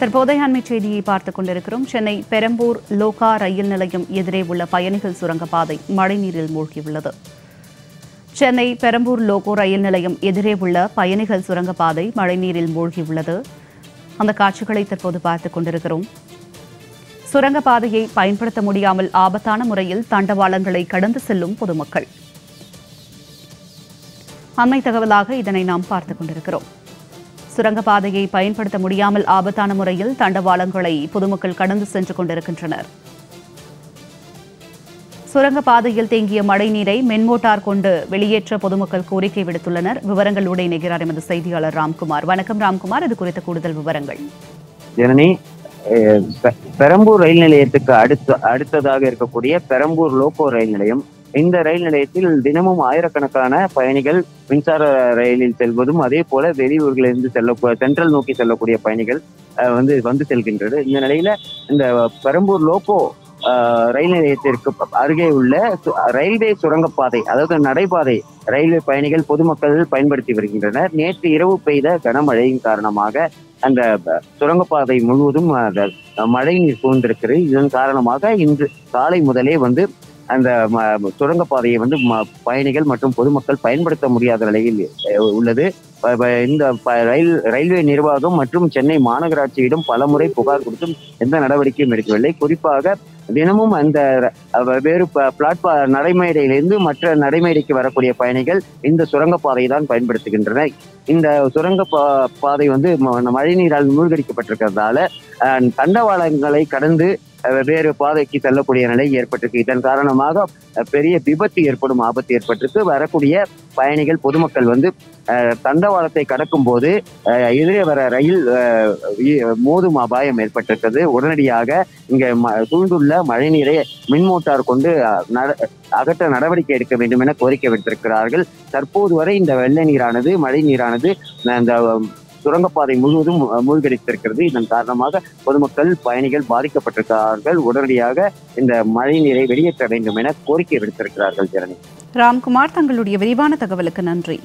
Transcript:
தற்போதைய அண்மை செய்தியை பார்த்துக் கொண்டிருக்கிறோம். சென்னை பெரம்பூர் லோகா ரயில் நிலையம் எதிரே உள்ள பயணிகள் சுரங்கப்பாதை மழைநீரில் மூழ்கியுள்ளது. சென்னை பெரம்பூர் லோகோ ரயில் நிலையம் எதிரே உள்ள பயணிகள் சுரங்கப்பாதை மழைநீரில் மூழ்கியுள்ளது. அந்த காட்சிகளை தற்போது பார்த்துக் கொண்டிருக்கிறோம். சுரங்கப்பாதையை பயன்படுத்த முடியாமல் ஆபத்தான முறையில் தண்டவாளங்களை கடந்து செல்லும் பொதுமக்கள். அண்மை தகவலாக இதனை நாம் பார்த்துக் கொண்டிருக்கிறோம். சுரங்கப்பாதையை பயன்படுத்த முடியாமல் ஆபத்தான முறையில் தண்டவாளங்களை பொதுமக்கள் கடந்து சென்று கொண்டிருக்கின்றனர். சுரங்கப்பாதையில் தேங்கிய மழைநீரை மின்மோட்டார் கொண்டு வெளியேற்ற பொதுமக்கள் கோரிக்கை விடுத்துள்ளனர். விவரங்களோடு இணைகிறார் எமது செய்தியாளர் ராம்குமார். வணக்கம் ராம்குமார், இது குறித்த கூடுதல் விவரங்கள். ஜனனி, பெரம்பூர் ரயில் நிலையத்துக்கு அடுத்ததாக இருக்கக்கூடிய பெரம்பூர் லோகோ ரயில் நிலையம். இந்த ரயில் நிலையத்தில் தினமும் ஆயிரக்கணக்கான பயணிகள் மின்சார ரயிலில் செல்வதும் அதே போல வெளியூர்களிலிருந்து சென்ட்ரல் நோக்கி செல்லக்கூடிய பயணிகள் வந்து செல்கின்றது. இந்த நிலையில இந்த பெரம்பூர் லோகோ ரயில் நிலையத்திற்கு அருகே உள்ள ரயில்வே சுரங்கப்பாதை, அதாவது நடைபாதை, ரயில்வே பயணிகள் பொதுமக்கள் பயன்படுத்தி வருகின்றனர். நேற்று இரவு பெய்த கனமழையின் காரணமாக அந்த சுரங்கப்பாதை முழுவதும் மழை நீர் சூழ்ந்திருக்கிறது. இதன் காரணமாக இன்று காலை முதலே அந்த சுரங்கப்பாதையை பயணிகள் மற்றும் பொதுமக்கள் பயன்படுத்த முடியாத நிலையில் உள்ளது. இந்த ரயில்வே நிர்வாகம் மற்றும் சென்னை மாநகராட்சியிடம் பலமுறை புகார் கொடுத்தும் எந்த நடவடிக்கையும் எடுக்கவில்லை. குறிப்பாக தினமும் அந்த வேறு பிளாட்பார்ம் நடைமேடையிலிருந்து மற்ற நடைமேடைக்கு வரக்கூடிய பயணிகள் இந்த சுரங்கப்பாதையை தான் பயன்படுத்துகின்றனர். இந்த சுரங்க பாதை மழைநீரால் மூழ்கடிக்கப்பட்டிருக்கிறதால தண்டவாளங்களை கடந்து வேறு பாதைக்கு செல்லக்கூடிய நிலை ஏற்பட்டிருக்கு. இதன் காரணமாக பெரிய விபத்து ஏற்படும் ஆபத்து ஏற்பட்டிருக்கு. வரக்கூடிய பயணிகள் பொதுமக்கள் தண்டவாளத்தை கடக்கும் போது எதிரே வர ரயில் மோதும் அபாயம் ஏற்பட்டிருக்கிறது. உடனடியாக இங்க சூழ்ந்துள்ள மழைநீரை மின்மோட்டார் கொண்டு அகற்ற நடவடிக்கை எடுக்க வேண்டும் என கோரிக்கை விடுத்திருக்கிறார்கள். தற்போது வரை இந்த வெள்ள நீரானது, மழை நீரானது இந்த சுரங்கப்பாதை முழுவதும் மூழ்கடித்திருக்கிறது. இதன் காரணமாக பொதுமக்கள், பயணிகள் பாதிக்கப்பட்டிருக்கிறார்கள். உடனடியாக இந்த மழை நீரை வெளியேற்ற வேண்டும் என கோரிக்கை விடுத்திருக்கிறார்கள். ஜனனி, ராம்குமார், தங்களுடைய விரிவான தகவலுக்கு நன்றி.